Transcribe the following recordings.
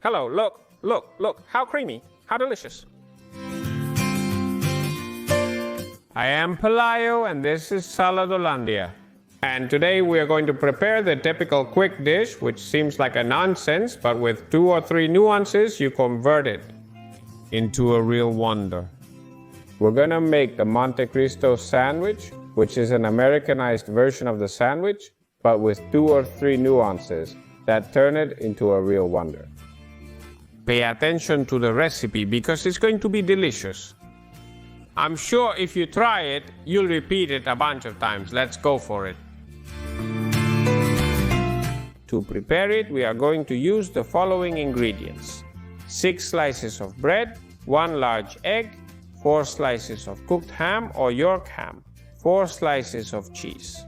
Hello, look, how creamy, how delicious. I am Pelayo and this is Saladolandia. And today we are going to prepare the typical quick dish, which seems like a nonsense, but with 2 or 3 nuances, you convert it into a real wonder. We're gonna make the Montecristo sandwich, which is an Americanized version of the sandwich, but with 2 or 3 nuances that turn it into a real wonder. Pay attention to the recipe because it's going to be delicious. I'm sure if you try it, you'll repeat it a bunch of times. Let's go for it. To prepare it, we are going to use the following ingredients: 6 slices of bread, 1 large egg, 4 slices of cooked ham or York ham, 4 slices of cheese,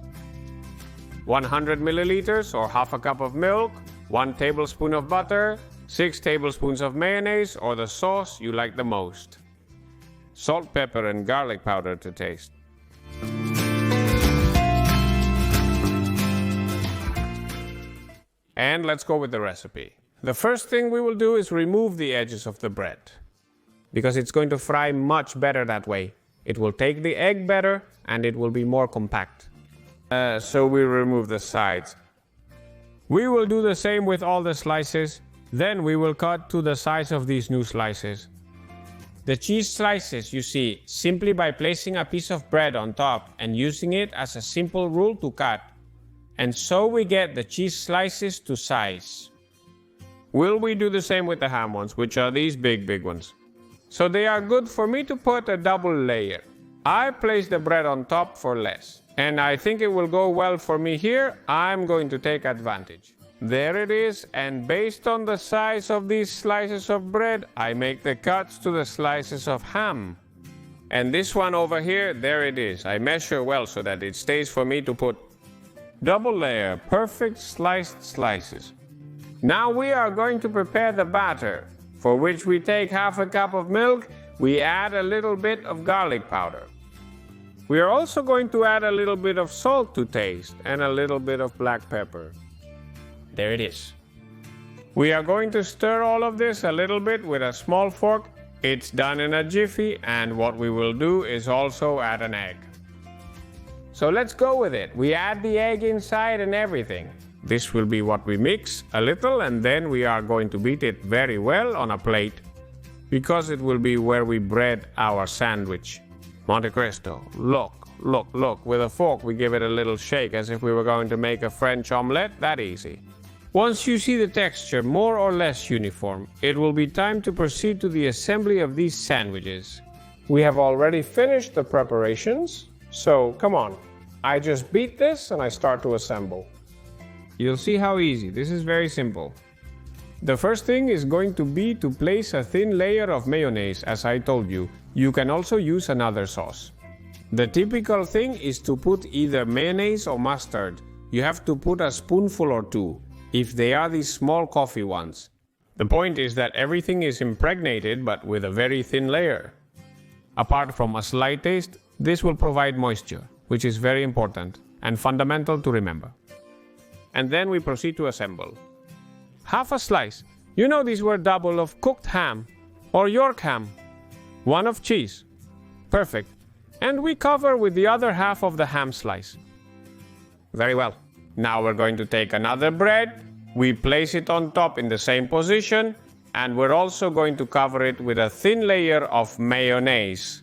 100 milliliters or half a cup of milk, 1 tablespoon of butter, 6 tablespoons of mayonnaise or the sauce you like the most, salt, pepper, and garlic powder to taste. And let's go with the recipe. The first thing we will do is remove the edges of the bread, because it's going to fry much better that way. It will take the egg better and it will be more compact. So we remove the sides. We will do the same with all the slices. Then we will cut to the size of these new slices. The cheese slices, you see, simply by placing a piece of bread on top and using it as a simple rule to cut. And so we get the cheese slices to size. Will we do the same with the ham ones, which are these big ones? So they are good for me to put a double layer. I place the bread on top for less. And I think it will go well for me here. I'm going to take advantage. There it is, and based on the size of these slices of bread, I make the cuts to the slices of ham. And this one over here, there it is. I measure well so that it stays for me to put double layer, perfect sliced slices. Now we are going to prepare the batter, for which we take half a cup of milk. We add a little bit of garlic powder. We are also going to add a little bit of salt to taste and a little bit of black pepper. There it is. We are going to stir all of this a little bit with a small fork. It's done in a jiffy, and what we will do is also add an egg. So let's go with it. We add the egg inside and everything. This will be what we mix a little, and then we are going to beat it very well on a plate, because it will be where we bread our sandwich. Montecristo, look. With a fork we give it a little shake as if we were going to make a French omelette, that easy. Once you see the texture more or less uniform, it will be time to proceed to the assembly of these sandwiches. We have already finished the preparations, so come on. I just beat this and I start to assemble. You'll see how easy. This is very simple. The first thing is going to be to place a thin layer of mayonnaise, as I told you. You can also use another sauce. The typical thing is to put either mayonnaise or mustard. You have to put a spoonful or 2, if they are these small coffee ones. The point is that everything is impregnated but with a very thin layer. Apart from a slight taste, this will provide moisture, which is very important and fundamental to remember. And then we proceed to assemble. Half a slice. You know these were double of cooked ham or York ham. 1 of cheese. Perfect. And we cover with the other half of the ham slice. Very well. Now we're going to take another bread. We place it on top in the same position, and we're also going to cover it with a thin layer of mayonnaise.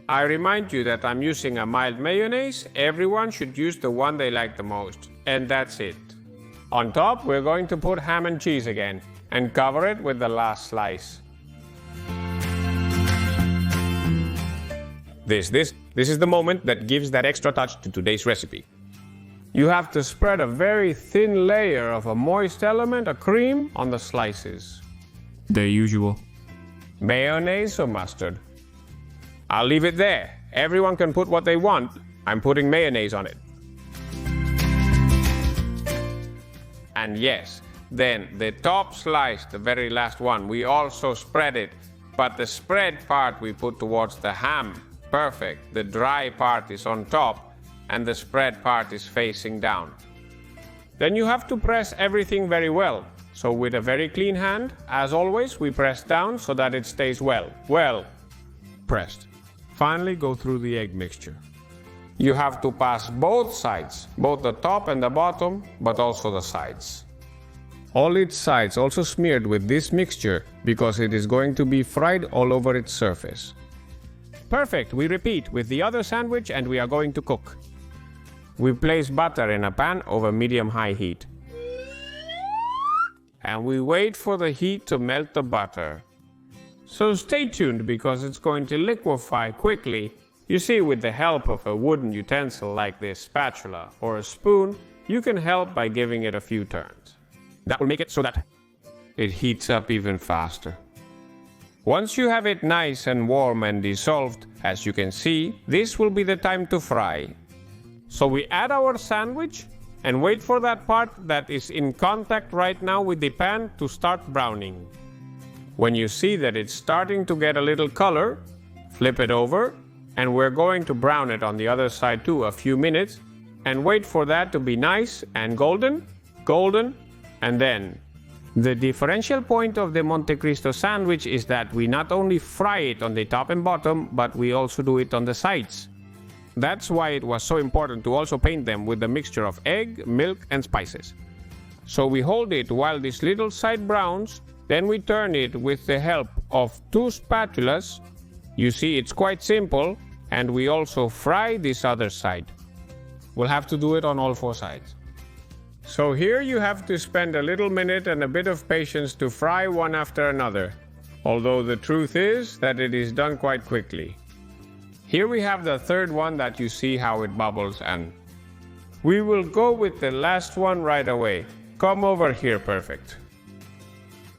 I remind you that I'm using a mild mayonnaise. Everyone should use the one they like the most. And that's it. On top, we're going to put ham and cheese again, and cover it with the last slice. This is the moment that gives that extra touch to today's recipe. You have to spread a very thin layer of a moist element, a cream, on the slices. The usual. Mayonnaise or mustard? I'll leave it there. Everyone can put what they want. I'm putting mayonnaise on it. And yes, then the top slice, the very last one, we also spread it. But the spread part we put towards the ham. Perfect. The dry part is on top and the spread part is facing down. Then you have to press everything very well. So with a very clean hand, as always, we press down so that it stays well pressed. Finally, go through the egg mixture. You have to pass both sides, both the top and the bottom, but also the sides. All its sides also smeared with this mixture because it is going to be fried all over its surface. Perfect, we repeat with the other sandwich and we are going to cook. We place butter in a pan over medium-high heat. And we wait for the heat to melt the butter. So stay tuned because it's going to liquefy quickly. You see, with the help of a wooden utensil like this spatula or a spoon, you can help by giving it a few turns. That will make it so that it heats up even faster. Once you have it nice and warm and dissolved, as you can see, this will be the time to fry. So we add our sandwich and wait for that part that is in contact right now with the pan to start browning. When you see that it's starting to get a little color, flip it over, and we're going to brown it on the other side too a few minutes, and wait for that to be nice and golden, and then. The differential point of the Montecristo sandwich is that we not only fry it on the top and bottom, but we also do it on the sides. That's why it was so important to also paint them with the mixture of egg, milk, and spices. So we hold it while this little side browns, then we turn it with the help of 2 spatulas. You see, it's quite simple, and we also fry this other side. We'll have to do it on all 4 sides. So here you have to spend a little minute and a bit of patience to fry one after another, although the truth is that it is done quite quickly. Here we have the third one that you see how it bubbles, and we will go with the last one right away. Come over here, perfect.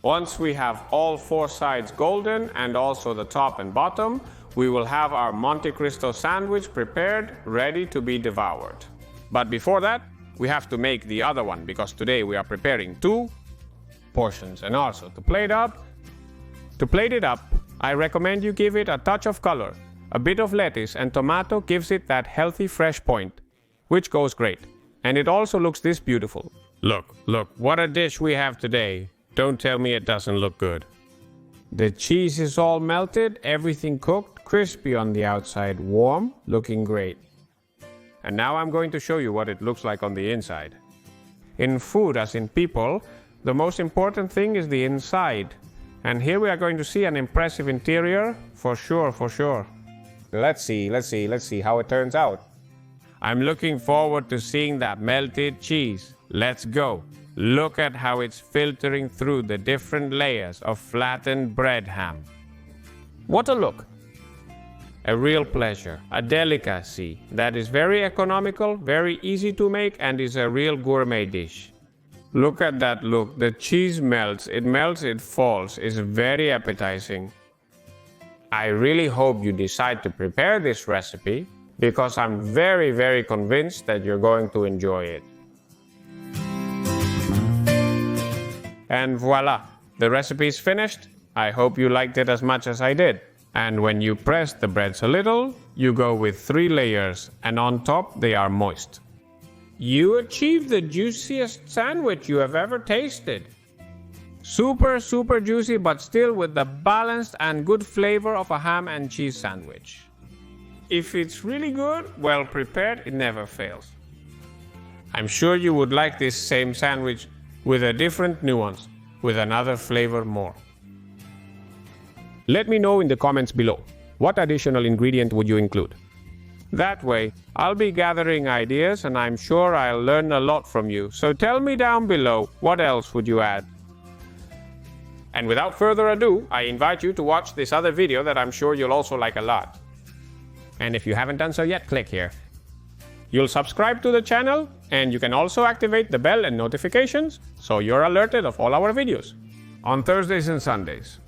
Once we have all 4 sides golden and also the top and bottom, we will have our Montecristo sandwich prepared, ready to be devoured. But before that, we have to make the other one because today we are preparing 2 portions. And also to plate it up, I recommend you give it a touch of color. A bit of lettuce and tomato gives it that healthy fresh point, which goes great. And it also looks this beautiful. Look, what a dish we have today. Don't tell me it doesn't look good. The cheese is all melted, everything cooked, crispy on the outside, warm, looking great. And now I'm going to show you what it looks like on the inside. In food, as in people, the most important thing is the inside. And here we are going to see an impressive interior, for sure. Let's see how it turns out. I'm looking forward to seeing that melted cheese. Let's go. Look at how it's filtering through the different layers of flattened bread ham. What a look! A real pleasure, a delicacy that is very economical, very easy to make, and is a real gourmet dish. Look at that look, the cheese melts, it falls, it's very appetizing. I really hope you decide to prepare this recipe because I'm very convinced that you're going to enjoy it. And voila, the recipe is finished. I hope you liked it as much as I did. And when you press the breads a little, you go with 3 layers, and on top they are moist. You achieved the juiciest sandwich you have ever tasted. Super juicy, but still with the balanced and good flavor of a ham and cheese sandwich. If it's really good, well prepared, it never fails. I'm sure you would like this same sandwich with a different nuance, with another flavor more. Let me know in the comments below, what additional ingredient would you include? That way, I'll be gathering ideas and I'm sure I'll learn a lot from you. So tell me down below, what else would you add? And without further ado, I invite you to watch this other video that I'm sure you'll also like a lot. And if you haven't done so yet, click here. You'll subscribe to the channel, and you can also activate the bell and notifications so you're alerted of all our videos on Thursdays and Sundays.